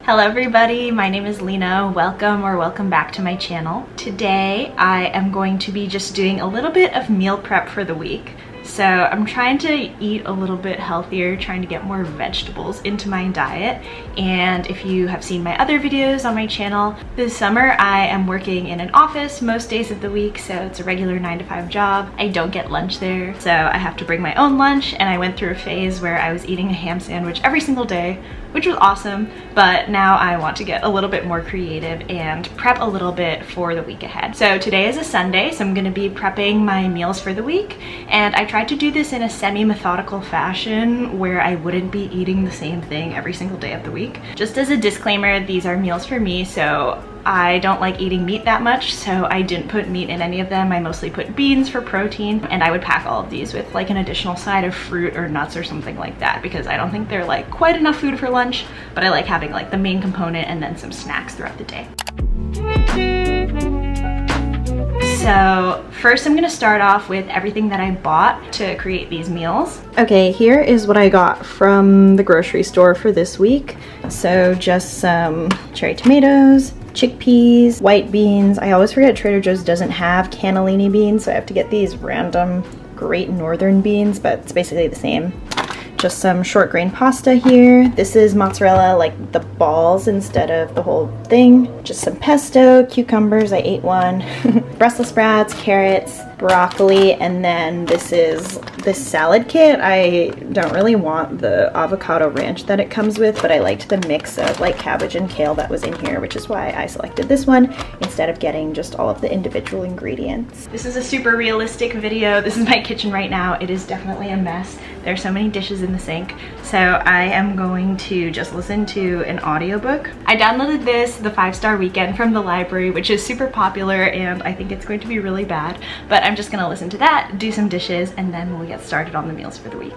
Hello everybody, my name is Lena. Welcome back to my channel. Today I am going to be just doing a little bit of meal prep for the week. So I'm trying to eat a little bit healthier, trying to get more vegetables into my diet. And if you have seen my other videos on my channel, this summer I am working in an office most days of the week, so it's a regular 9-to-5 job. I don't get lunch there, so I have to bring my own lunch, and I went through a phase where I was eating a ham sandwich every single day, which was awesome, but now I want to get a little bit more creative and prep a little bit for the week ahead. So today is a Sunday, so I'm gonna be prepping my meals for the week, and I tried to do this in a semi-methodical fashion where I wouldn't be eating the same thing every single day of the week. Just as a disclaimer, these are meals for me, so I don't like eating meat that much, so I didn't put meat in any of them. I mostly put beans for protein, and I would pack all of these with like an additional side of fruit or nuts or something like that, because I don't think they're like quite enough food for lunch, but I like having like the main component and then some snacks throughout the day. So first I'm gonna start off with everything that I bought to create these meals. Okay, here is what I got from the grocery store for this week. So just some cherry tomatoes, chickpeas, white beans. I always forget Trader Joe's doesn't have cannellini beans, so I have to get these random Great Northern beans, but it's basically the same. Just some short grain pasta here. This is mozzarella, like the balls instead of the whole thing. Just some pesto, cucumbers, I ate one. Brussels sprouts, carrots, broccoli, and then this is this salad kit. I don't really want the avocado ranch that it comes with, but I liked the mix of like cabbage and kale that was in here, which is why I selected this one instead of getting just all of the individual ingredients. This is a super realistic video. This is my kitchen right now. It is definitely a mess. There's so many dishes in the sink, so I am going to just listen to an audiobook. I downloaded this, The 5-Star Weekend, from the library, which is super popular, and I think it's going to be really bad, but I'm just gonna listen to that, do some dishes, and then we'll get started on the meals for the week.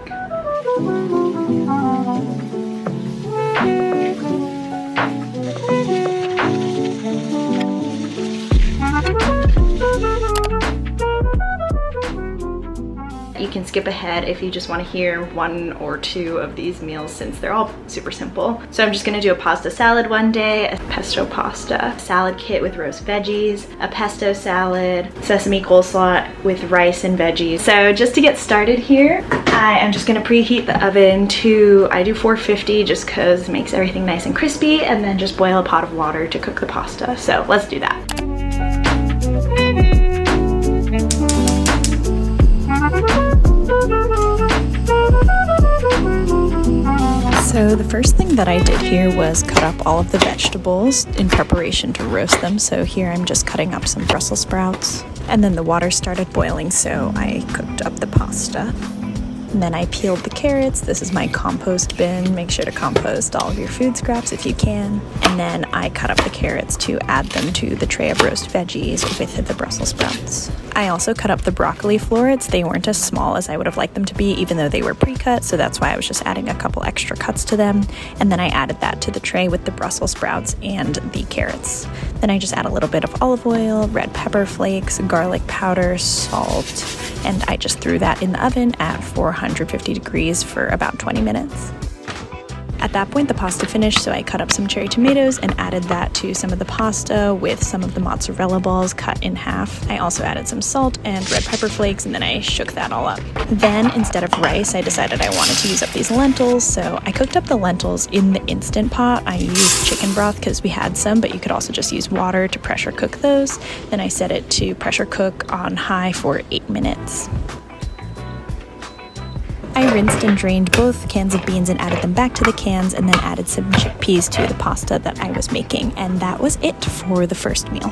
You can skip ahead if you just want to hear one or two of these meals since they're all super simple. So I'm just going to do a pasta salad one day, a pesto pasta salad kit with roast veggies, a pesto salad, sesame coleslaw with rice and veggies. So just to get started here, I am just going to preheat the oven to, I do 450 just because it makes everything nice and crispy, and then just boil a pot of water to cook the pasta. So let's do that. So the first thing that I did here was cut up all of the vegetables in preparation to roast them. So here I'm just cutting up some Brussels sprouts, and then the water started boiling, so I cooked up the pasta. And then I peeled the carrots. This is my compost bin. Make sure to compost all of your food scraps if you can. And then I cut up the carrots to add them to the tray of roast veggies with the Brussels sprouts. I also cut up the broccoli florets. They weren't as small as I would have liked them to be, even though they were pre-cut, so that's why I was just adding a couple extra cuts to them. And then I added that to the tray with the Brussels sprouts and the carrots. Then I just add a little bit of olive oil, red pepper flakes, garlic powder, salt, and I just threw that in the oven at 450 degrees for about 20 minutes. At that point, the pasta finished, so I cut up some cherry tomatoes and added that to some of the pasta with some of the mozzarella balls cut in half. I also added some salt and red pepper flakes, and then I shook that all up. Then, instead of rice, I decided I wanted to use up these lentils, so I cooked up the lentils in the Instant Pot. I used chicken broth because we had some, but you could also just use water to pressure cook those. Then I set it to pressure cook on high for 8 minutes. I rinsed and drained both cans of beans and added them back to the cans, and then added some chickpeas to the pasta that I was making, and that was it for the first meal.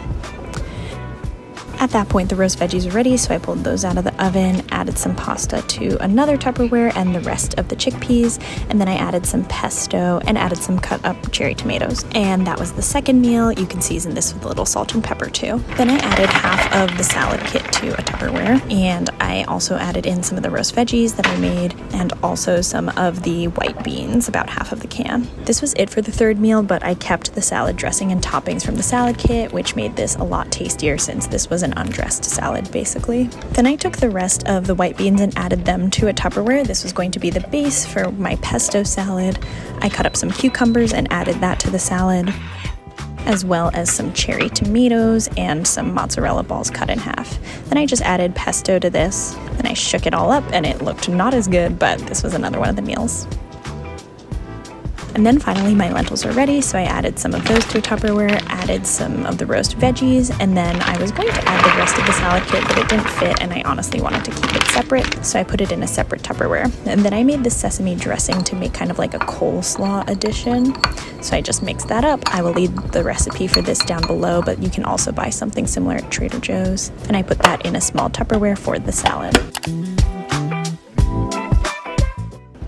At that point, the roast veggies were ready, so I pulled those out of the oven, added some pasta to another Tupperware and the rest of the chickpeas, and then I added some pesto and added some cut up cherry tomatoes. And that was the second meal. You can season this with a little salt and pepper too. Then I added half of the salad kit to a Tupperware, and I also added in some of the roast veggies that I made, and also some of the white beans, about half of the can. This was it for the third meal, but I kept the salad dressing and toppings from the salad kit, which made this a lot tastier since this was an an undressed salad, basically. Then I took the rest of the white beans and added them to a Tupperware. This was going to be the base for my pesto salad. I cut up some cucumbers and added that to the salad, as well as some cherry tomatoes and some mozzarella balls cut in half. Then I just added pesto to this, and I shook it all up, and it looked not as good, but this was another one of the meals. And then finally my lentils are ready, so I added some of those to a Tupperware, added some of the roast veggies, and then I was going to add the rest of the salad kit, but it didn't fit and I honestly wanted to keep it separate, so I put it in a separate Tupperware. And then I made this sesame dressing to make kind of like a coleslaw addition, so I just mixed that up. I will leave the recipe for this down below, but you can also buy something similar at Trader Joe's. And I put that in a small Tupperware for the salad.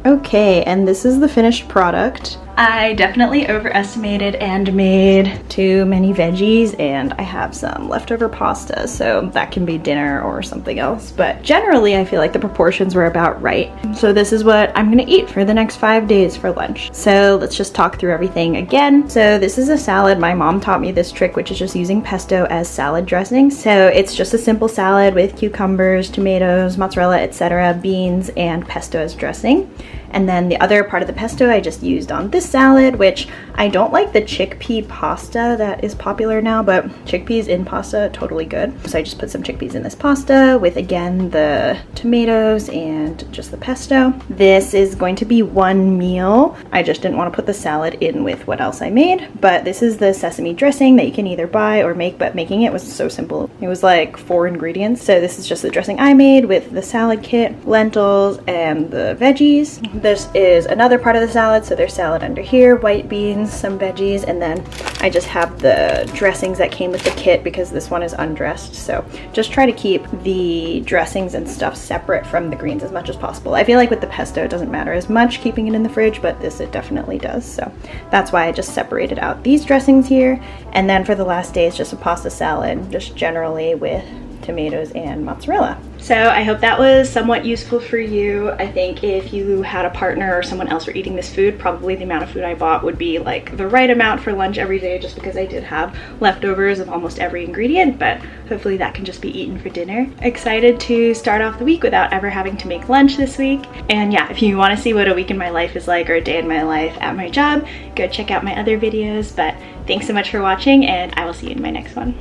Okay, and this is the finished product. I definitely overestimated and made too many veggies, and I have some leftover pasta, so that can be dinner or something else. But generally, I feel like the proportions were about right. So this is what I'm gonna eat for the next 5 days for lunch. So let's just talk through everything again. So this is a salad. My mom taught me this trick, which is just using pesto as salad dressing. So it's just a simple salad with cucumbers, tomatoes, mozzarella, etc., beans, and pesto as dressing. And then the other part of the pesto I just used on this salad, which I don't like the chickpea pasta that is popular now, but chickpeas in pasta, totally good. So I just put some chickpeas in this pasta with, again, the tomatoes and just the pesto. This is going to be one meal. I just didn't want to put the salad in with what else I made, but this is the sesame dressing that you can either buy or make, but making it was so simple. It was like 4 ingredients. So this is just the dressing I made with the salad kit, lentils, and the veggies. This is another part of the salad, so there's salad under here, white beans, some veggies, and then I just have the dressings that came with the kit because this one is undressed. So just try to keep the dressings and stuff separate from the greens as much as possible. I feel like with the pesto it doesn't matter as much keeping it in the fridge, but this it definitely does. So that's why I just separated out these dressings here. And then for the last day it's just a pasta salad, just generally with tomatoes and mozzarella. So I hope that was somewhat useful for you. I think if you had a partner or someone else were eating this food, probably the amount of food I bought would be like the right amount for lunch every day, just because I did have leftovers of almost every ingredient, but hopefully that can just be eaten for dinner. Excited to start off the week without ever having to make lunch this week. And yeah, if you want to see what a week in my life is like or a day in my life at my job, go check out my other videos. But thanks so much for watching, and I will see you in my next one.